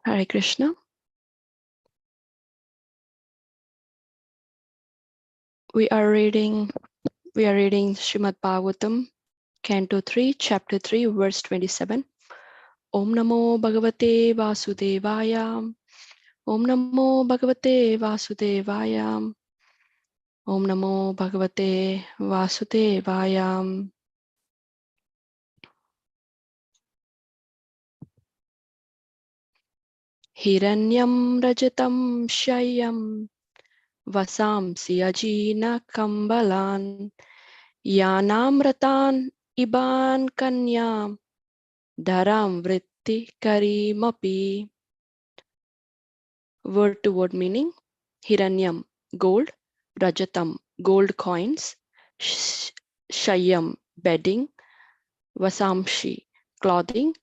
Hare Krishna. We are reading Srimad Bhagavatam, Canto 3, Chapter 3, Verse 27. Om Namo Bhagavate Vasudevaya. Om Namo Bhagavate Vasudevaya. Om Namo Bhagavate Vasudevaya. Hiranyam Rajatam Shayam Vasamsi Ajina Kambalan Yanamratan Iban Kanyam Dharam Vritti Karimapi. Word to word meaning: Hiranyam, gold; Rajatam, gold coins; Shayam, bedding; Vasamshi, clothing;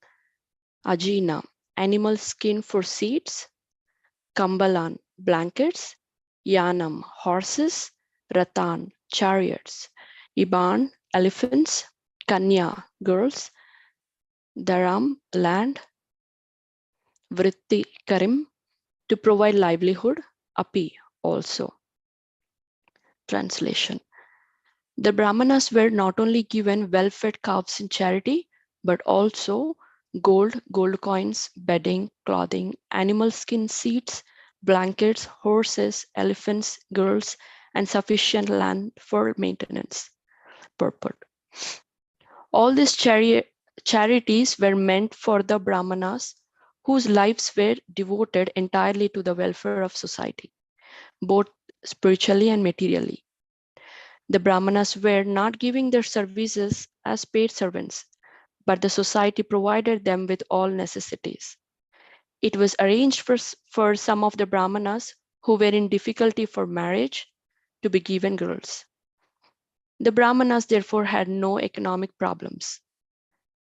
Ajina, animal skin for seats; Kambalan, blankets; Yanam, horses; Ratan, chariots; Iban, elephants; Kanya, girls; Dharam, land; Vritti, karim, to provide livelihood; Api, also. Translation: the Brahmanas were not only given well-fed calves in charity, but also gold coins, bedding, clothing, animal skin seats, blankets, horses, elephants, girls, and sufficient land for maintenance purpose. All these charities were meant for the Brahmanas, whose lives were devoted entirely to the welfare of society, both spiritually and materially. The Brahmanas were not giving their services as paid servants, but the society provided them with all necessities. It was arranged for some of the Brahmanas who were in difficulty for marriage to be given girls. The Brahmanas therefore had no economic problems.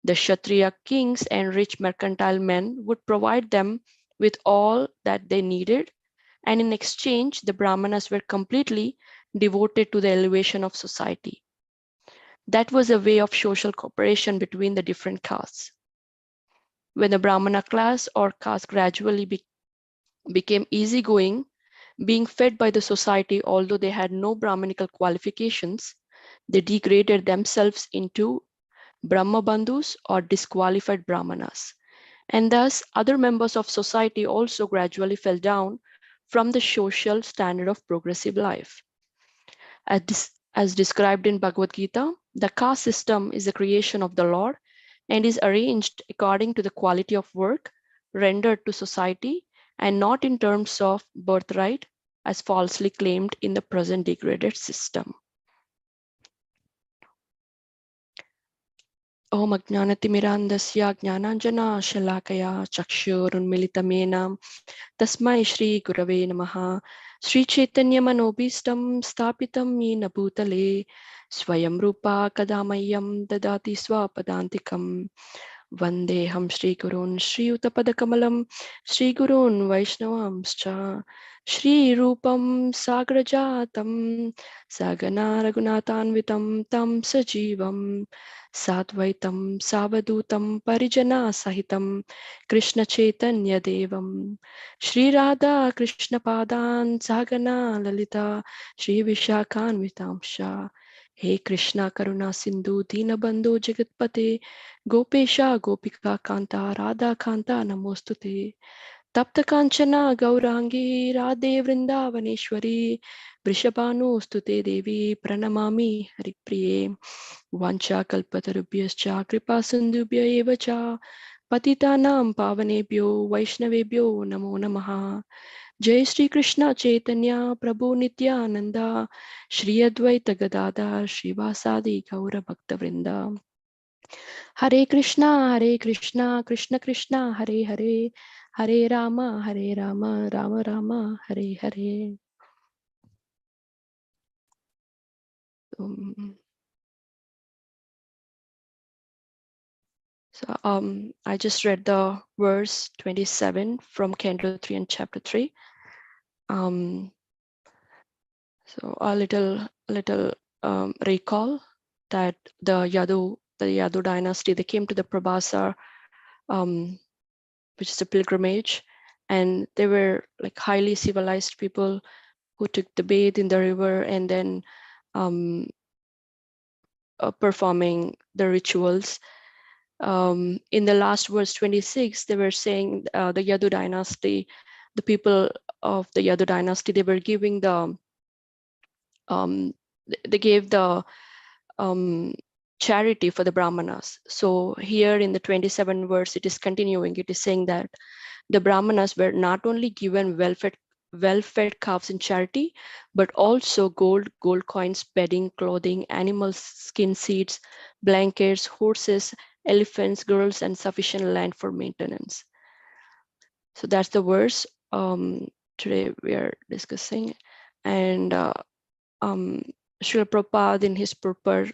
The Kshatriya kings and rich mercantile men would provide them with all that they needed, and in exchange, the Brahmanas were completely devoted to the elevation of society. That was a way of social cooperation between the different castes. When the Brahmana class or caste gradually became easygoing, being fed by the society, although they had no Brahmanical qualifications, they degraded themselves into Brahmabandhus or disqualified Brahmanas. And thus, other members of society also gradually fell down from the social standard of progressive life. As described in Bhagavad Gita, the caste system is a creation of the Lord and is arranged according to the quality of work rendered to society and not in terms of birthright as falsely claimed in the present degraded system. Om Ajnanatimirandasya Jnananjana Shalakaya Chakshurunmilitamena Tasmai Shri Gurave Namaha. Shri Chaitanya Manobhistam Stapitam Yena Bhutale Swayam Rupa Kadamayam Dadati Swapadantikam Vandeham Shri Gurun Shri Utapadakamalam Shri Gurun Vaishnavamscha Shri Rupam Sagrajatam Sagana Raghunathanvitam Tam Sajivam Sadvaitam Savadutam Parijana Sahitam Krishna Chaitanya Devam Shri Radha Krishna Padan Sagana Lalita Shri Vishakhan Vitamsha. He Krishna Karuna Sindhu Dinabandhu Jagatpate Gopesha Gopika Kanta Radha Kanta Namostute Tapta Kanchana Gaurangi Radhe Vrindavaneshwari Vrishabhanu Stute Devi Pranamami Haripriye Vancha Kalpatarubhyascha Kripa Sindhubhya eva cha Patitanam Pavanebhyo Vaishnavebhyo Namo Namaha. Jai Shri Krishna Chaitanya Prabhu Nityananda Shri Advaita Gadadhar Srivasadi Gaura Bhakta Vrinda. Hare Krishna, Krishna Krishna, Hare Hare, Hare Rama, Rama Rama, Hare Hare. So I just read the verse 27 from Canto 3 and Chapter 3. So a little recall that the Yadu dynasty, they came to the Prabhasa, which is a pilgrimage, and they were like highly civilized people who took the bath in the river and then um, performing the rituals. In the last verse 26, they were saying the Yadu dynasty, the people of the Yadu dynasty, they were giving the they gave the charity for the brahmanas. So here in the 27 verse, it is continuing. It is saying that the brahmanas were not only given well-fed calves in charity, but also gold coins, bedding, clothing, animal skin seeds, blankets, horses, elephants, girls, and sufficient land for maintenance. So that's the verse today we are discussing. And Srila Prabhupada in his purport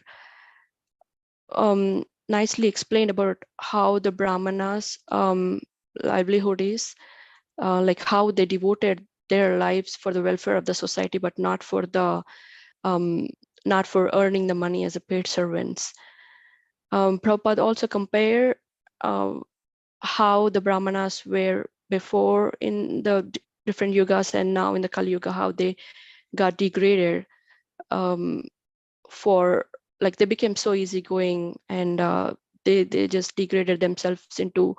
nicely explained about how the Brahmanas livelihood is, like how they devoted their lives for the welfare of the society, but not for the not for earning the money as a paid servants. Prabhupada also compare how the Brahmanas were before in the different yugas and now in the Kali Yuga, how they got degraded um, for like they became so easygoing and they just degraded themselves into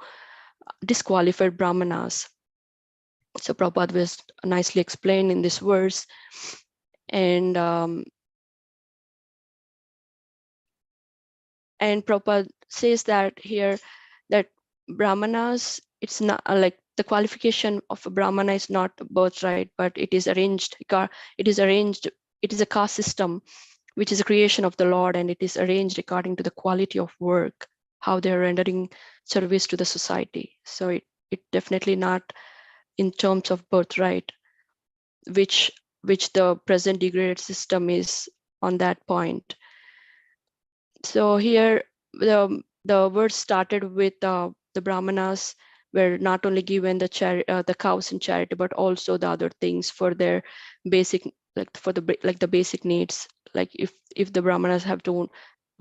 disqualified brahmanas. So Prabhupada was nicely explained in this verse. And Prabhupada says that here that brahmanas, it's not like the qualification of a brahmana is not birthright, but it is arranged. It is arranged. It is a caste system which is a creation of the Lord, and it is arranged according to the quality of work, how they're rendering service to the society. So it definitely not in terms of birthright, which the present degraded system is on that point. So here the word started with the brahmanas were not only given the cows in charity, but also the other things for their basic, like for the basic needs. Like if the brahmanas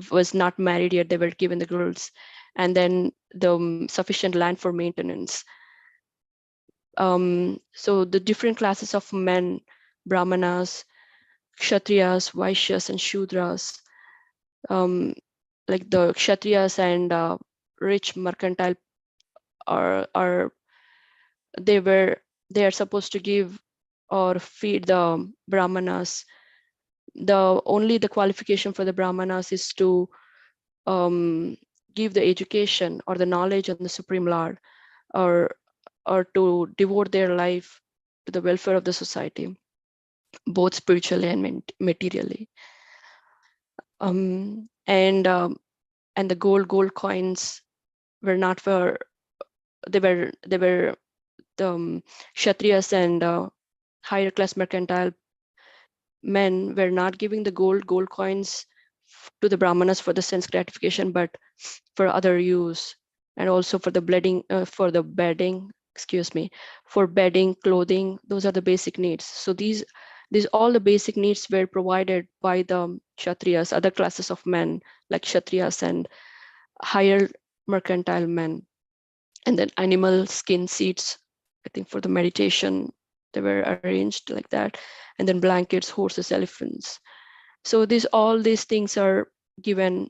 was not married yet, they were given the girls, and then the sufficient land for maintenance. So the different classes of men, brahmanas, kshatriyas, vaishyas, and shudras, like the kshatriyas and rich mercantile are they are supposed to give or feed the brahmanas. The qualification for the brahmanas is to give the education or the knowledge on the Supreme Lord, or to devote their life to the welfare of the society, both spiritually and materially. And the gold coins were not for, they were the kshatriyas and higher class mercantile men were not giving the gold coins to the brahmanas for the sense gratification, but for other use, and also for the for the bedding, excuse me, for bedding, clothing. Those are the basic needs. So these all the basic needs were provided by the kshatriyas, other classes of men like kshatriyas and higher mercantile men. And then animal skin seats, I think for the meditation, they were arranged like that. And then blankets, horses, elephants. So all these things are given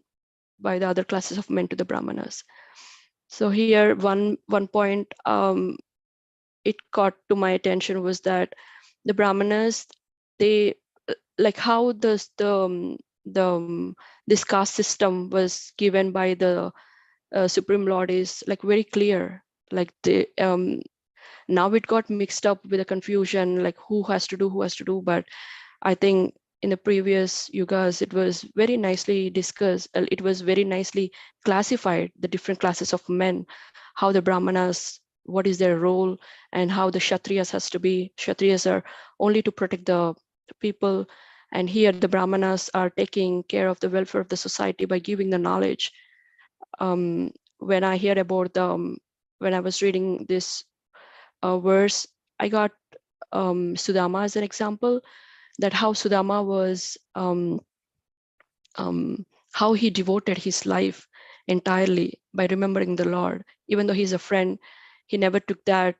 by the other classes of men to the brahmanas. So here one point it caught to my attention was that the brahmanas, they like how this caste system was given by the Supreme Lord is like very clear. Like now it got mixed up with the confusion, like who has to do. But I think in the previous yugas, it was very nicely discussed. It was very nicely classified, the different classes of men, how the brahmanas, what is their role, and how the kshatriyas has to be. Kshatriyas are only to protect the people. And here the brahmanas are taking care of the welfare of the society by giving the knowledge. When I hear about when I was reading this verse, I got Sudama as an example, that how Sudama was, how he devoted his life entirely by remembering the Lord. Even though he's a friend, he never took that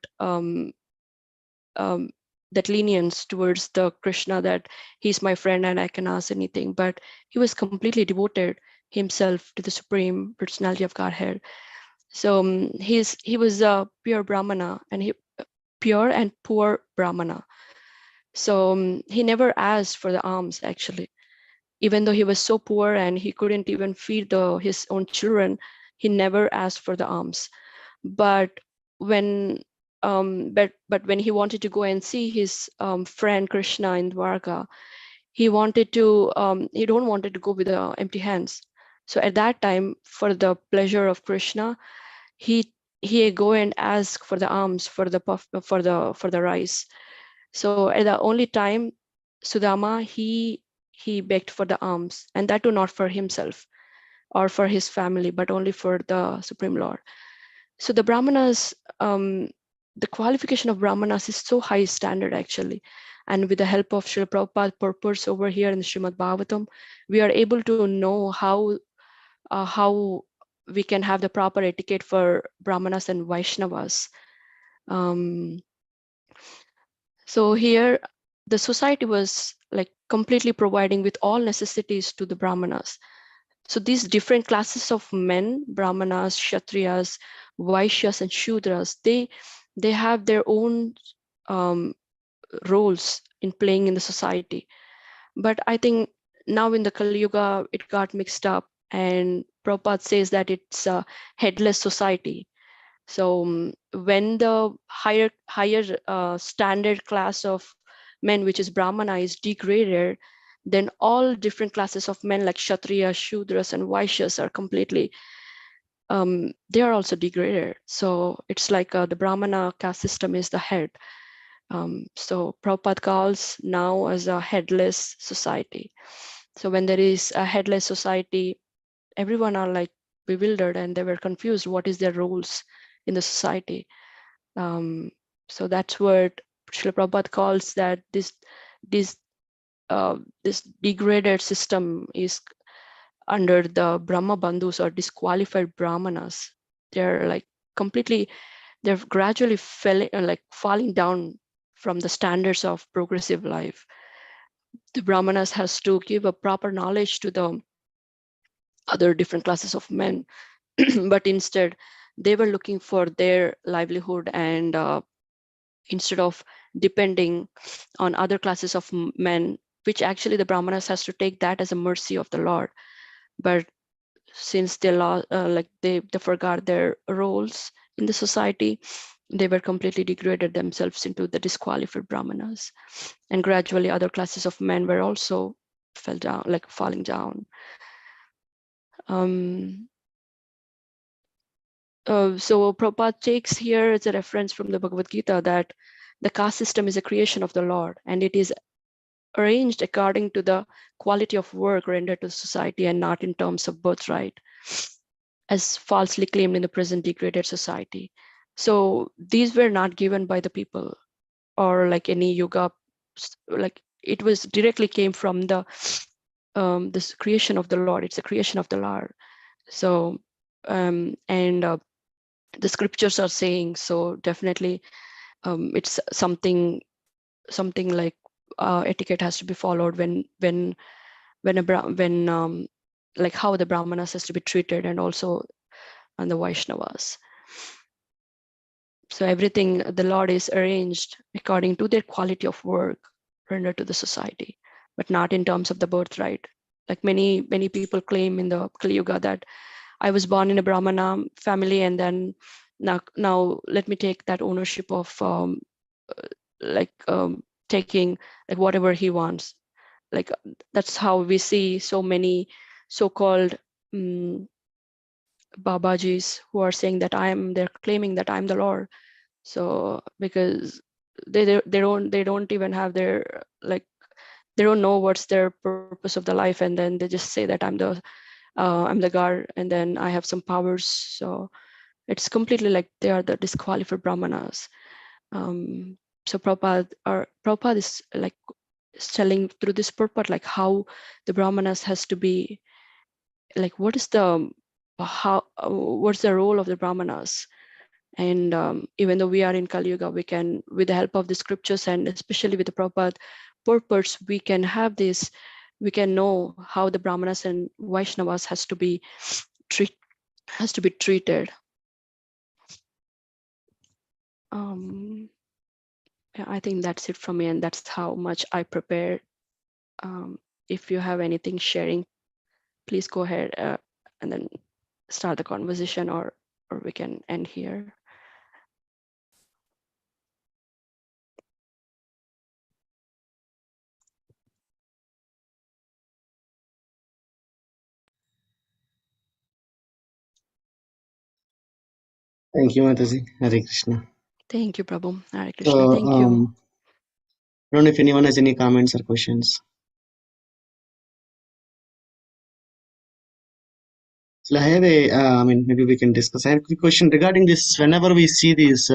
that lenience towards the Krishna, that he's my friend and I can ask anything. But he was completely devoted himself to the Supreme Personality of Godhead. So he was a pure Brahmana, and he pure and poor Brahmana. So he never asked for the alms actually, even though he was so poor and he couldn't even feed his own children. He never asked for the alms. But when but when he wanted to go and see his friend Krishna in Dwarka, he don't wanted to go with empty hands. So at that time, for the pleasure of Krishna, he he go and ask for the alms, for the for the rice. So at the only time, Sudama, he begged for the alms, and that too not for himself or for his family, but only for the Supreme Lord. So the Brahmanas, the qualification of Brahmanas is so high standard actually. And with the help of Srila Prabhupada purpose over here in the Srimad Bhagavatam, we are able to know how we can have the proper etiquette for Brahmanas and Vaishnavas. So here, the society was like completely providing with all necessities to the Brahmanas. So these different classes of men, Brahmanas, Kshatriyas, Vaishyas, and Shudras, they have their own um, roles in playing in the society. But I think now in the Kali Yuga, it got mixed up, and Prabhupada says that it's a headless society. So when the higher standard class of men, which is Brahmana, is degraded, then all different classes of men like Kshatriya, Shudras, and Vaishyas are completely they are also degraded. So it's like the Brahmana caste system is the head. So Prabhupada calls now as a headless society. So when there is a headless society, everyone are like bewildered and they were confused. What is their roles in the society? Um, so that's what Srila Prabhupada calls that this this degraded system is under the Brahma Bandhus or disqualified Brahmanas. They're like completely, they're gradually falling down from the standards of progressive life. The Brahmanas has to give a proper knowledge to the other different classes of men, but instead they were looking for their livelihood, and instead of depending on other classes of men, which actually the Brahmanas has to take that as a mercy of the Lord. But since they forgot their roles in the society, they were completely degraded themselves into the disqualified Brahmanas, and gradually other classes of men were also falling down. So Prabhupada takes here as a reference from the Bhagavad Gita that the caste system is a creation of the Lord, and it is arranged according to the quality of work rendered to society and not in terms of birthright, as falsely claimed in the present degraded society. So these were not given by the people or like any yoga, like it was directly came from this creation of the Lord. It's a creation of the Lord. So and the scriptures are saying so definitely it's something like etiquette has to be followed when like how the Brahmanas has to be treated, and also on the Vaishnavas. So everything the Lord is arranged according to their quality of work rendered to the society, but not in terms of the birthright. Like many people claim in the Kali Yuga that I was born in a Brahmana family, and then now let me take that ownership of like taking like whatever he wants. Like that's how we see so many so-called Babajis who are saying that they're claiming that I'm the Lord. So because they don't even have their like they don't know what's their purpose of the life, and then they just say that I'm the God, and then I have some powers. So it's completely like they are the disqualified Brahmanas. So Prabhupada is like telling through this purport like how the Brahmanas has to be like what's the role of the Brahmanas, And even though we are in Kali Yuga, we can, with the help of the scriptures and especially with the Prabhupada purpose, we can have this, we can know how the Brahmanas and Vaishnavas has to be treated. Yeah, I think that's it from me, and that's how much I prepared. If you have anything sharing, please go ahead and then start the conversation, or we can end here. Thank you, Mataji. Hare Krishna. Thank you, Prabhu. Hare Krishna. So, Thank you. I don't know if anyone has any comments or questions. So I have I mean, maybe we can discuss. I have a quick question regarding this. Whenever we see this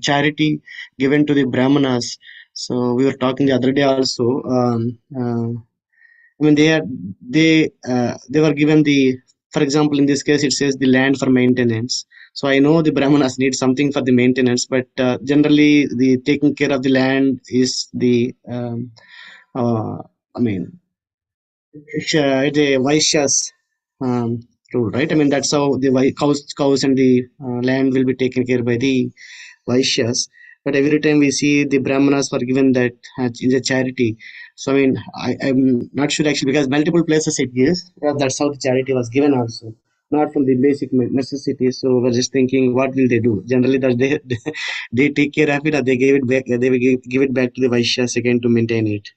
charity given to the Brahmanas, so we were talking the other day also. I mean, they were given the, for example, in this case, it says the land for maintenance. So I know the Brahmanas need something for the maintenance, but generally, the taking care of the land is the, I mean, it's a Vaishya's rule, right? I mean, that's how the cows and the land will be taken care by the Vaishyas. But every time we see the Brahmanas were given that in a charity. So, I mean, I'm not sure actually because multiple places it gives. That's how the charity was given also. Not from the basic necessities. So we're just thinking, what will they do? Generally, that they take care of it, or they give it back. They will give it back to the Vaishyas again to maintain it,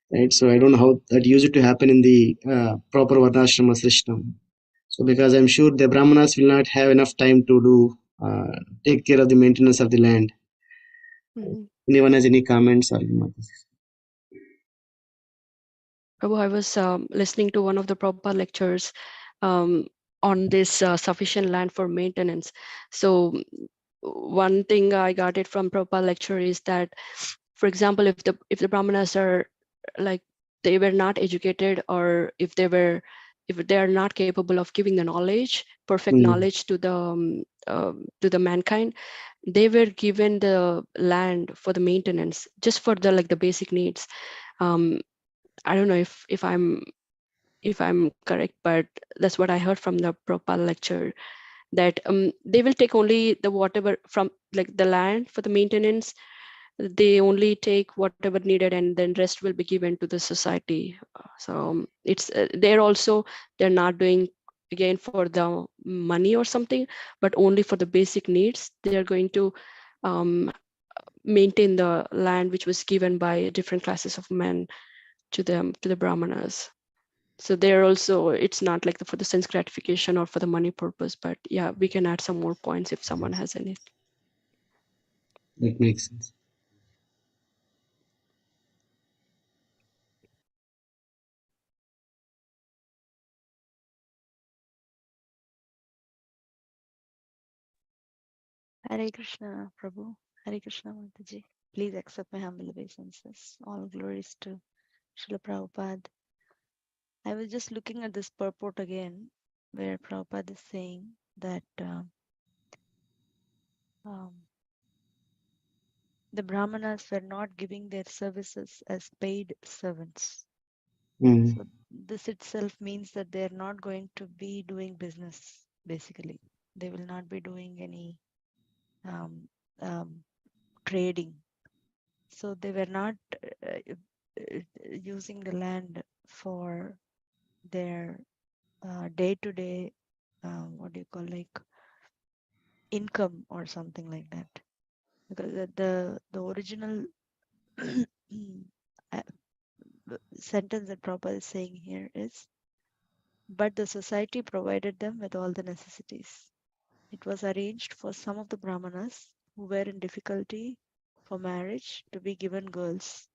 right? So I don't know how that used to happen in the proper Varnashrama system. So because I'm sure the Brahmanas will not have enough time to do take care of the maintenance of the land. Mhm. Anyone has any comments or remarks? Prabhu, I was listening to one of the Prabhupada lectures um, on this sufficient land for maintenance. So one thing I got it from Prabhupada lecture is that, for example, if the Brahmanas are like, they were not educated, or if they are not capable of giving the knowledge, perfect Mm. knowledge to the mankind, they were given the land for the maintenance, just for the like the basic needs. um, I don't know if I'm correct, but that's what I heard from the Prabhupada lecture, that they will take only the whatever from like the land for the maintenance. They only take whatever needed, and then rest will be given to the society. So it's they're also, they're not doing again for the money or something, but only for the basic needs. They are going to um, maintain the land which was given by different classes of men to the Brahmanas. So they're also, it's not like for the sense gratification or for the money purpose, but yeah, we can add some more points if someone has any. That makes sense. Hare Krishna, Prabhu. Hare Krishna, Mataji. Please accept my humble obeisances. All glories to Srila Prabhupada. I was just looking at this purport again, where Prabhupada is saying that um, the Brahmanas were not giving their services as paid servants. Mm. So this itself means that they are not going to be doing business, basically. They will not be doing any um, um, trading. So they were not using the land for their day-to-day, what do you call, like income or something like that. Because the original uh, sentence that Prabhupada is saying here is, but the society provided them with all the necessities. It was arranged for some of the Brahmanas who were in difficulty for marriage to be given girls,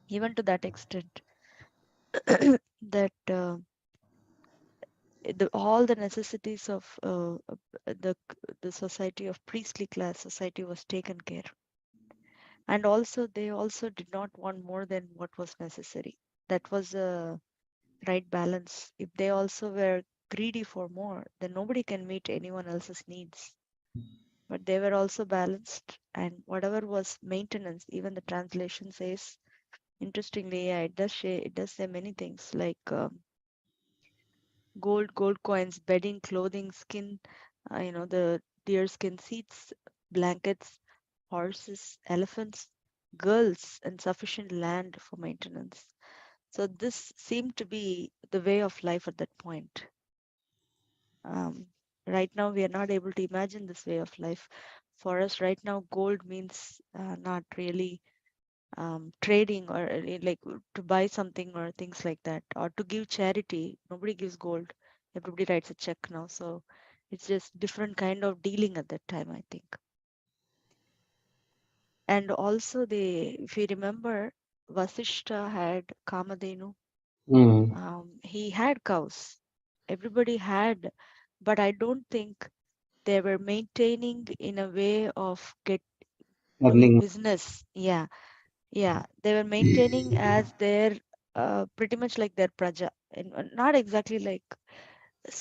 even to that extent that all the necessities of the society of priestly class society was taken care. And also they also did not want more than what was necessary. That was a right balance. If they also were greedy for more, then nobody can meet anyone else's needs. but they were also balanced, and whatever was maintenance, even the translation says, interestingly, yeah, it does say many things like gold coins, bedding, clothing, skin, the deer skin seats, blankets, horses, elephants, girls, and sufficient land for maintenance. So this seemed to be the way of life at that point. Um, right now, we are not able to imagine this way of life. For us, right now, gold means not really trading or like to buy something or things like that, or to give charity. Nobody gives gold. Everybody writes a check now. So it's just different kind of dealing at that time, I think. And also, if you remember, Vasishta had Kamadhenu. Mm. He had cows. Everybody had, but I don't think they were maintaining in a way of doing Earning. business. Yeah, yeah, they were maintaining as their pretty much like their praja, and not exactly like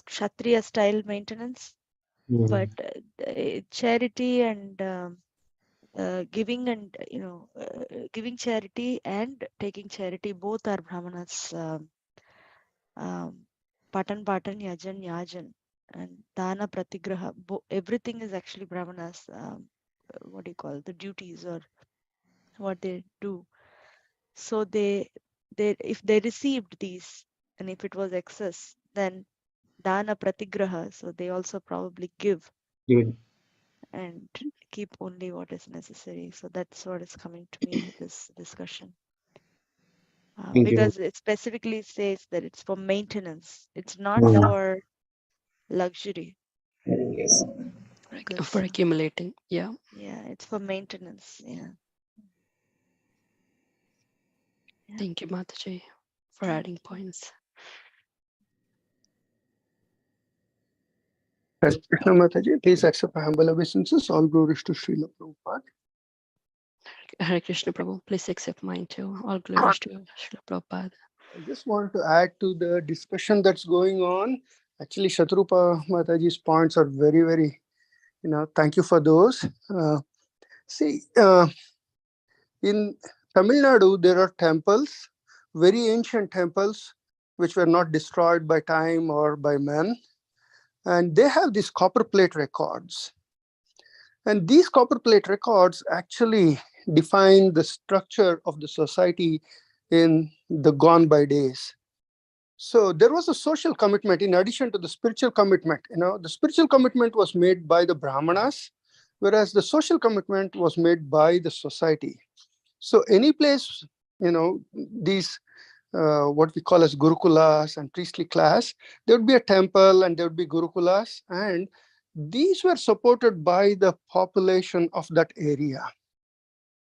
Kshatriya style maintenance, but Mm. charity and giving and giving charity and taking charity both are Brahmanas. Um, Patan Patan Yajan Yajan and Dana Pratigraha. Everything is actually Brahmanas. What do you call the duties or what they do? So they if they received these and if it was excess, then Dana Pratigraha. So they also probably give Even. and keep only what is necessary. So that's what is coming to me with this discussion. Thank you. Because it specifically says that it's for maintenance. It's not Mm. for luxury. Yes. For This, accumulating. Yeah. yeah, it's for maintenance. Yeah, yeah. Thank you, Mataji, for Thank adding you. points. Hare Krishna Mataji, please accept my humble obeisances. All glories to Srila Prabhupada. Hare Krishna Prabhu, please accept mine too. All glories to Srila Prabhupada. I just want to add to the discussion that's going on. Actually, Shatrupa Mataji's points are very, very, thank you for those. See, in Tamil Nadu, there are temples, very ancient temples, which were not destroyed by time or by men. And they have these copper plate records. And these copper plate records actually define the structure of the society in the gone by days. So there was a social commitment in addition to the spiritual commitment. The spiritual commitment was made by the Brahmanas, whereas the social commitment was made by the society. So any place, these what we call as gurukulas and priestly class, there would be a temple and there would be gurukulas, and these were supported by the population of that area.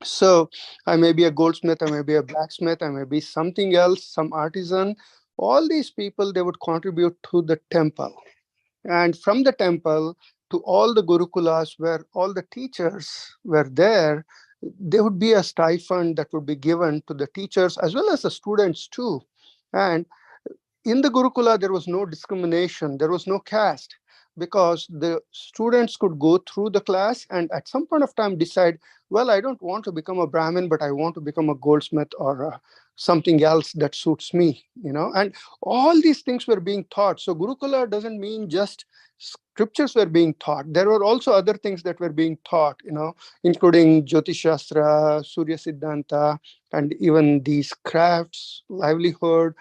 So I may be a goldsmith, I may be a blacksmith, I may be something else, some artisan. All these people, they would contribute to the temple. And from the temple to all the gurukulas where all the teachers were there, there would be a stipend that would be given to the teachers as well as the students too. And in the Gurukula, there was no discrimination, there was no caste, because the students could go through the class and at some point of time decide, well, I don't want to become a Brahmin, but I want to become a goldsmith or something else that suits me, and all these things were being taught. So Gurukula doesn't mean just scriptures were being taught. There were also other things that were being taught, including Jyotish Shastra, Surya Siddhanta, and even these crafts, livelihood,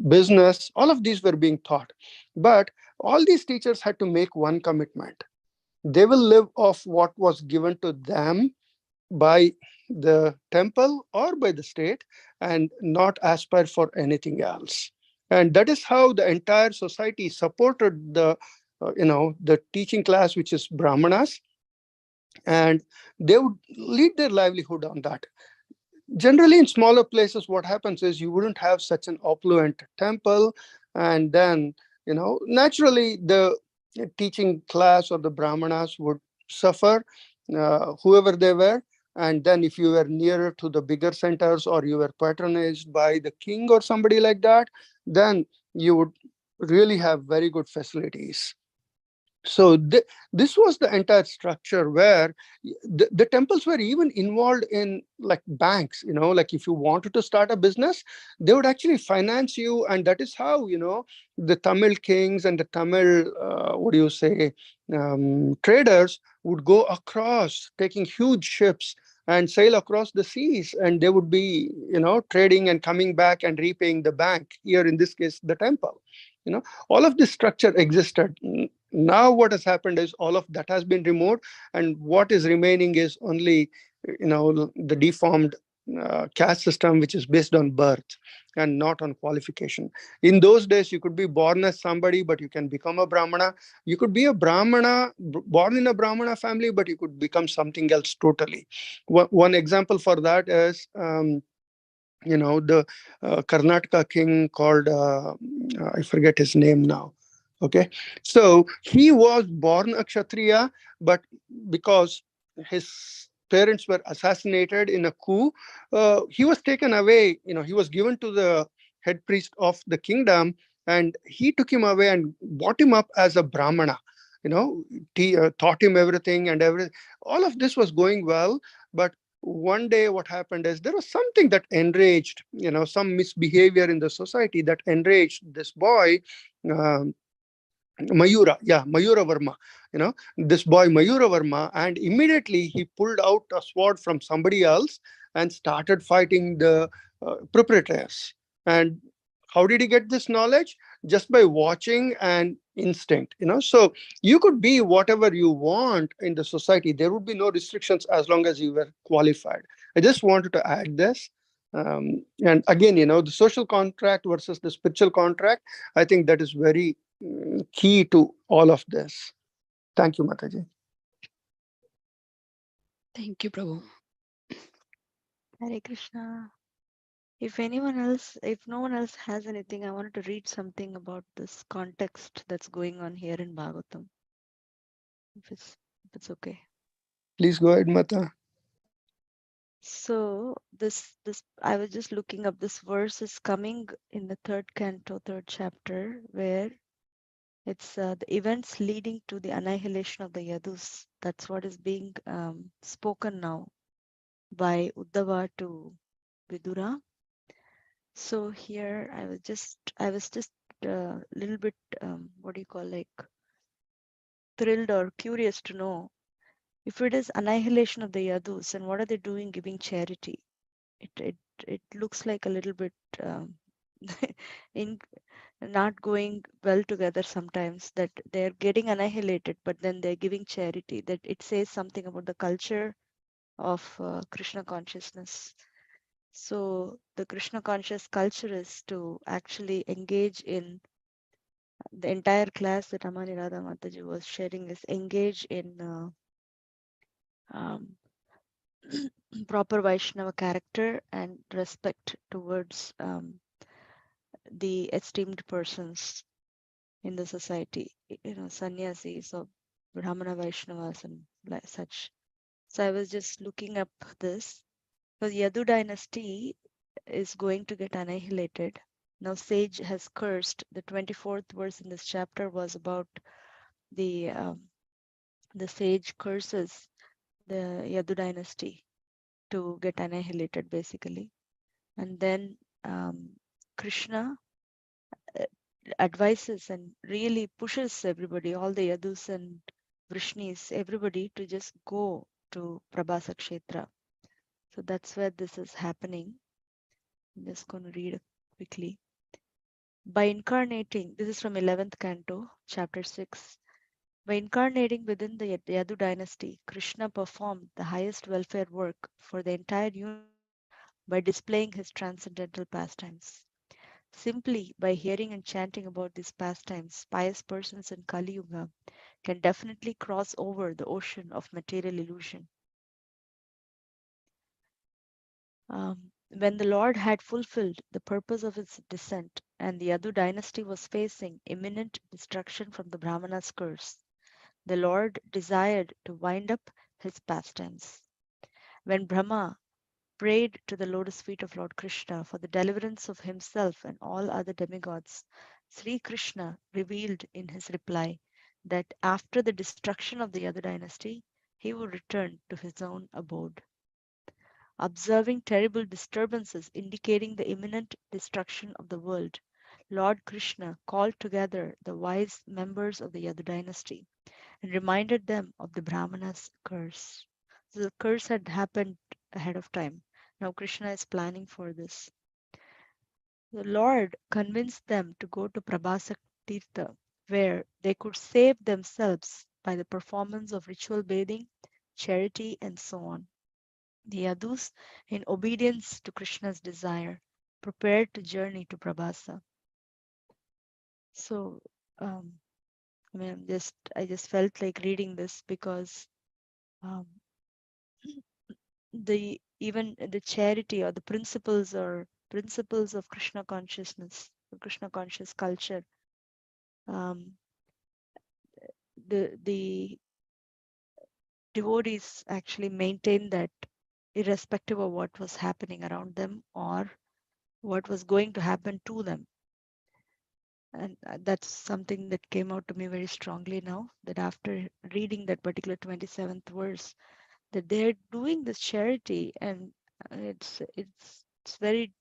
business, all of these were being taught. But all these teachers had to make one commitment. They will live off what was given to them by the temple or by the state and not aspire for anything else. And that is how the entire society supported the teaching class, which is Brahmanas, and they would lead their livelihood on that. Generally, in smaller places, what happens is you wouldn't have such an opulent temple, and then naturally the teaching class or the Brahmanas would suffer, whoever they were. And then if you were nearer to the bigger centers or you were patronized by the king or somebody like that, then you would really have very good facilities. So this was the entire structure where the temples were even involved in like banks, like if you wanted to start a business, they would actually finance you. And that is how, the Tamil kings and the Tamil, what do you say, traders would go across, taking huge ships and sail across the seas, and they would be, trading and coming back and repaying the bank, here in this case the temple. All of this structure existed. Now what has happened is all of that has been removed, and what is remaining is only, the deformed caste system, which is based on birth and not on qualification. In those days, you could be born as somebody, but you can become a Brahmana. You could be a Brahmana, born in a Brahmana family, but you could become something else totally. One example for that is, the Karnataka king called, I forget his name now. Okay, so he was born a Kshatriya, but because his parents were assassinated in a coup, he was taken away. He was given to the head priest of the kingdom, and he took him away and brought him up as a Brahmana. Taught him everything and everything. All of this was going well, but one day what happened is there was something that enraged, some misbehavior in the society that enraged this boy, um, Mayura, yeah, Mayura Varma, this boy Mayura Varma, and immediately he pulled out a sword from somebody else and started fighting the proprietors. And how did he get this knowledge? Just by watching and instinct, So you could be whatever you want in the society. There would be no restrictions as long as you were qualified. I just wanted to add this. And again, the social contract versus the spiritual contract, I think that is very key to all of this. Thank you, Mataji. Thank you, Prabhu. Hare Krishna. If no one else has anything, I wanted to read something about this context that's going on here in Bhagavatam, if it's okay. Please go ahead, Mata. So this I was just looking up. This verse is coming in the third canto, third chapter, where it's the events leading to the annihilation of the Yadus. That's what is being spoken now by Uddhava to Vidura. So here I was just a little bit what do you call, like, thrilled or curious to know if it is annihilation of the Yadus, and what are they doing giving charity? It looks like a little bit in not going well together sometimes, that they're getting annihilated but then they're giving charity. That it says something about the culture of Krishna consciousness. So the Krishna conscious culture is to actually engage in the entire class that Amaani Radha Mataji was sharing, is engage in um, proper Vaishnava character and respect towards the esteemed persons in the society, sannyasis or Brahmana Vaishnavas and like such. So I was just looking up this, because Yadu dynasty is going to get annihilated. Now sage has cursed. The 24th verse in this chapter was about the sage curses the Yadu dynasty to get annihilated, basically. And then Krishna uh, advises and really pushes everybody, all the Yadus and Vrishnis, everybody to just go to Prabhasa Kshetra. So that's where this is happening. I'm just going to read it quickly. By incarnating, this is from 11th canto, chapter 6. By incarnating within the Yadu dynasty, Krishna performed the highest welfare work for the entire universe by displaying his transcendental pastimes. Simply by hearing and chanting about these pastimes, pious persons in Kali Yuga can definitely cross over the ocean of material illusion. When the Lord had fulfilled the purpose of his descent and the Yadu dynasty was facing imminent destruction from the Brahmana's curse, the Lord desired to wind up his pastimes. When Brahma prayed to the lotus feet of Lord Krishna for the deliverance of himself and all other demigods, Sri Krishna revealed in his reply that after the destruction of the Yadu dynasty, he would return to his own abode. Observing terrible disturbances indicating the imminent destruction of the world, Lord Krishna called together the wise members of the Yadu dynasty and reminded them of the Brahmana's curse. So the curse had happened ahead of time. Now Krishna is planning for this. The Lord convinced them to go to Prabhasa Tirtha, where they could save themselves by the performance of ritual bathing, charity, and so on. The Yadus, in obedience to Krishna's desire, prepared to journey to Prabhasa. So, I just felt like reading this because um, even the charity or the principles of Krishna consciousness, Krishna conscious culture, um, the devotees actually maintain that irrespective of what was happening around them or what was going to happen to them. And that's something that came out to me very strongly now, that after reading that particular 27th verse, that they're doing this charity, and it's very,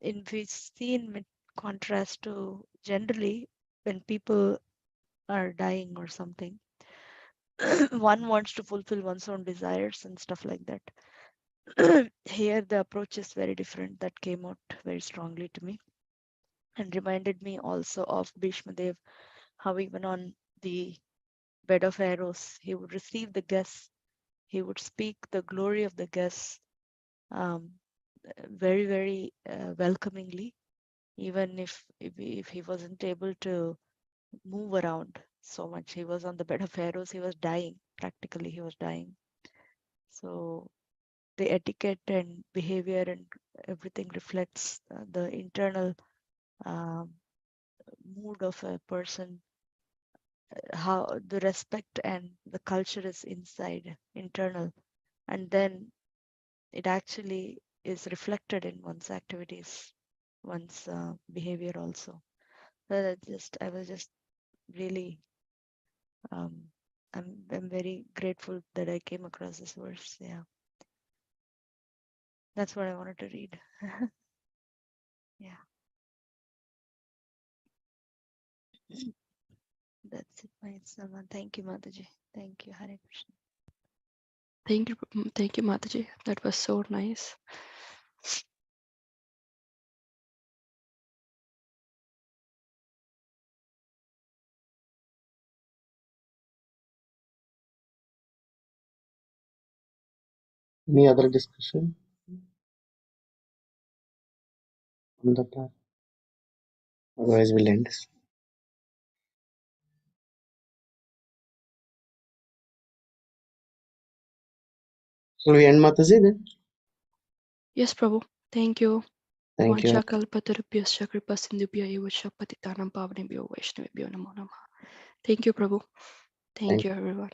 in we see in contrast to generally when people are dying or something, one wants to fulfill one's own desires and stuff like that. Here the approach is very different. That came out very strongly to me and reminded me also of Bhishma Dev, how even on the bed of arrows he would receive the guests, he would speak the glory of the guests, um, very very welcomingly, even if he wasn't able to move around so much. He was on the bed of arrows, he was dying, practically he was dying. So the etiquette and behavior and everything reflects the internal um, mood of a person, how the respect and the culture is inside, internal, and then it actually is reflected in one's activities, one's behavior also. So I was just really, um, I'm very grateful that I came across this verse. Yeah, that's what I wanted to read. Yeah, that's it, my Sama. Thank you, Mataji. Thank you, Hare Krishna. Thank you, Mataji. That was so nice. Any other discussion on the part? Otherwise, we'll end this. Shall we end Mataji then? Yes, Prabhu. Thank you. Thank you. Vanchakalpatarubhyascha kripasindhubhya eva cha patitanam pavanebhyo vaishnavebhyo namo namaha. Thank you, Prabhu. Thank Thank you, everyone.